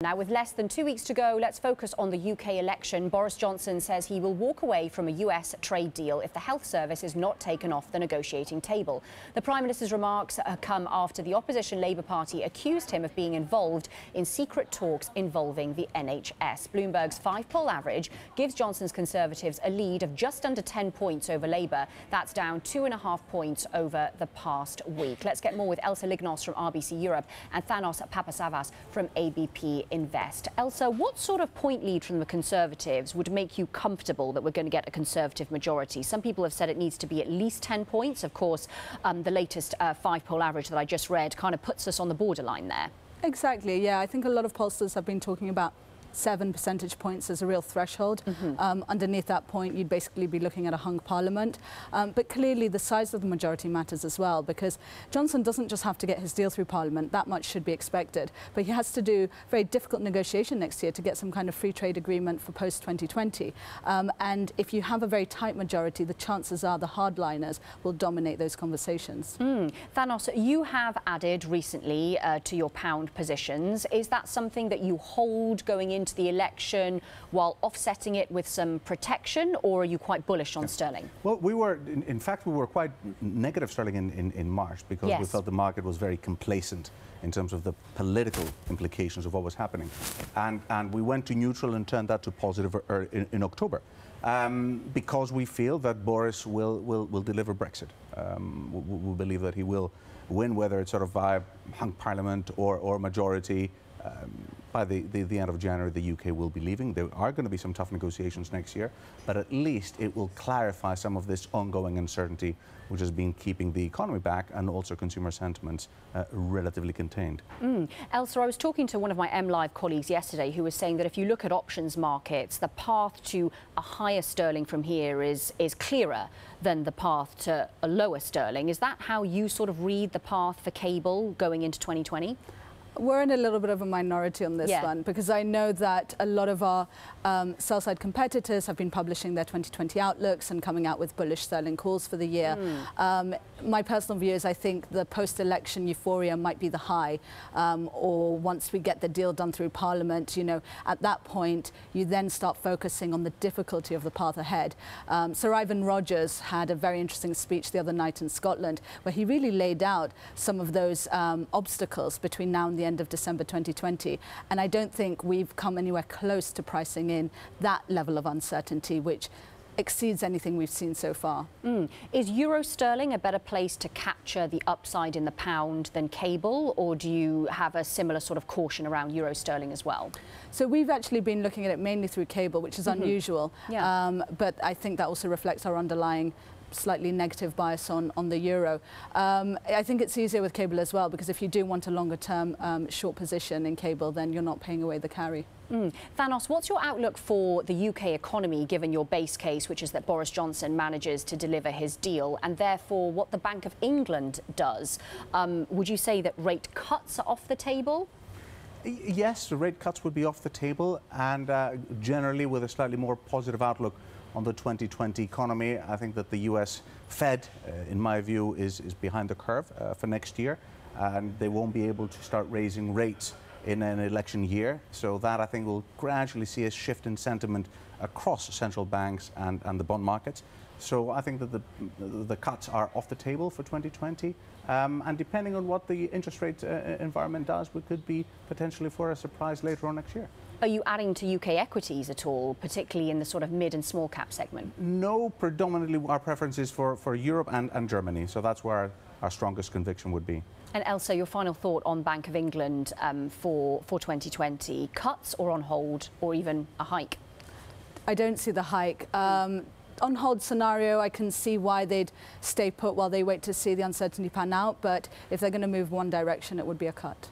Now, with less than 2 weeks to go, let's focus on the UK election. Boris Johnson says he will walk away from a US trade deal if the health service is not taken off the negotiating table. The Prime Minister's remarks come after the opposition Labour Party accused him of being involved in secret talks involving the NHS. Bloomberg's 5-poll average gives Johnson's Conservatives a lead of just under 10 points over Labour. That's down 2.5 points over the past week. Let's get more with Elsa Lignos from RBC Europe and Thanos Papasavvas from ABP Invest. Elsa, what sort of point lead from the Conservatives would make you comfortable that we're going to get a Conservative majority? Some people have said it needs to be at least 10 points. Of course, the latest 5-poll average that I just read kind of puts us on the borderline there. Exactly, yeah. I think a lot of pollsters have been talking about 7 percentage points as a real threshold. Underneath that point, you'd basically be looking at a hung parliament. But clearly, the size of the majority matters as well, because Johnson doesn't just have to get his deal through Parliament. That much should be expected. But he has to do very difficult negotiation next year to get some kind of free trade agreement for post-2020. And if you have a very tight majority, the chances are the hardliners will dominate those conversations. Thanos, you have added recently to your pound positions. Is that something that you hold going into the election while offsetting it with some protection, or are you quite bullish on sterling? Well, we were, in fact, we were quite negative sterling in March because we felt the market was very complacent in terms of the political implications of what was happening. And we went to neutral and turned that to positive in October because we feel that Boris will deliver Brexit. We believe that he will win, whether it's sort of via hung parliament or majority. By the end of January, the UK will be leaving. There are going to be some tough negotiations next year, but at least it will clarify some of this ongoing uncertainty, which has been keeping the economy back and also consumer sentiments relatively contained. Elsa, I was talking to one of my MLive colleagues yesterday who was saying that if you look at options markets, the path to a higher sterling from here is clearer than the path to a lower sterling. Is that how you sort of read the path for cable going into 2020? We're in a little bit of a minority on this one, because I know that a lot of our sell-side competitors have been publishing their 2020 outlooks and coming out with bullish sterling calls for the year. My personal view is I think the post-election euphoria might be the high, or once we get the deal done through Parliament, you know, at that point, you then start focusing on the difficulty of the path ahead. Sir Ivan Rogers had a very interesting speech the other night in Scotland, where he really laid out some of those obstacles between now and the end of December 2020, and I don't think we've come anywhere close to pricing in that level of uncertainty, which exceeds anything we've seen so far. Is euro sterling a better place to capture the upside in the pound than cable, or do you have a similar sort of caution around euro sterling as well? So we've actually been looking at it mainly through cable, which is unusual, but I think that also reflects our underlying slightly negative bias on the euro. I think it's easier with cable as well, because if you do want a longer term short position in cable, then you're not paying away the carry. Thanos, what's your outlook for the UK economy, given your base case, which is that Boris Johnson manages to deliver his deal, and therefore what the Bank of England does? Would you say that rate cuts are off the table? Yes, the rate cuts would be off the table, and generally with a slightly more positive outlook on the 2020 economy. I think that the US Fed, in my view, is behind the curve for next year, and they won't be able to start raising rates in an election year. So that, I think, will gradually see a shift in sentiment across central banks and the bond markets. So I think that the cuts are off the table for 2020. And depending on what the interest rate environment does, we could be potentially for a surprise later on next year. Are you adding to UK equities at all, particularly in the sort of mid and small cap segment? No, predominantly our preference is for Europe and Germany. So that's where our strongest conviction would be. And Elsa, your final thought on Bank of England for 2020, cuts or on hold, or even a hike? I don't see the hike. On hold scenario, I can see why they'd stay put while they wait to see the uncertainty pan out, but if they're going to move one direction, it would be a cut.